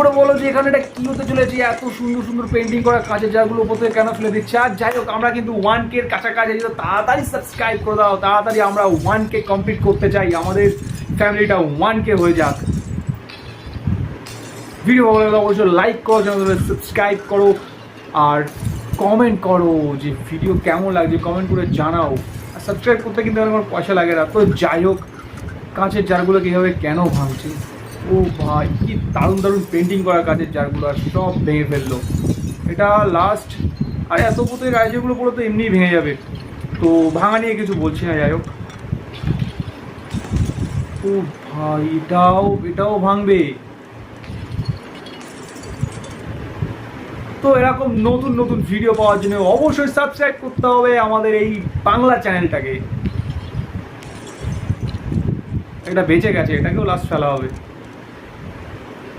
করে বলো যে এখানে এটা কী হতে চলেছে, এত সুন্দর সুন্দর পেন্টিং করা কাজের জারগুলো উপর থেকে কেন ফেলে দিচ্ছে। আর যাই হোক, আমরা কিন্তু 1K এর কাছাকাছি, তাড়াতাড়ি সাবস্ক্রাইব করে দাও, তাড়াতাড়ি আমরা 1K কমপ্লিট করতে চাই, আমাদের ফ্যামিলিটা 1K হয়ে যাক। ভিডিও ভালো লাগলে অবশ্যই লাইক করো, চ্যানেলটা সাবস্ক্রাইব করো, আর কমেন্ট করো যে ভিডিও কেমন লাগছে, কমেন্ট করে জানাও। আর সাবস্ক্রাইব করতে কিন্তু আমার পয়সা লাগে না। তো যাই হোক, কাঁচের জারগুলো কীভাবে কেন ভাঙছে, ও ভাই কি দারুণ দারুণ পেন্টিং করা কাঁচের জারগুলো, আর সব ভেঙে ফেললো। এটা লাস্ট, আর এত পুতুলের রাইজগুলো পুরো তো এমনিই ভেঙে যাবে, তো ভাঙা নিয়ে কিছু বলছি না। যাই হোক, ও ভাই এটাও ভাঙবে। তো এরকম নতুন নতুন ভিডিও পাওয়ার জন্য অবশ্যই সাবস্ক্রাইব করতে হবে আমাদের এই বাংলা চ্যানেলটাকে। এটা বেঁচে গেছে, এটাকেও লাস্ট ফেলা হবে।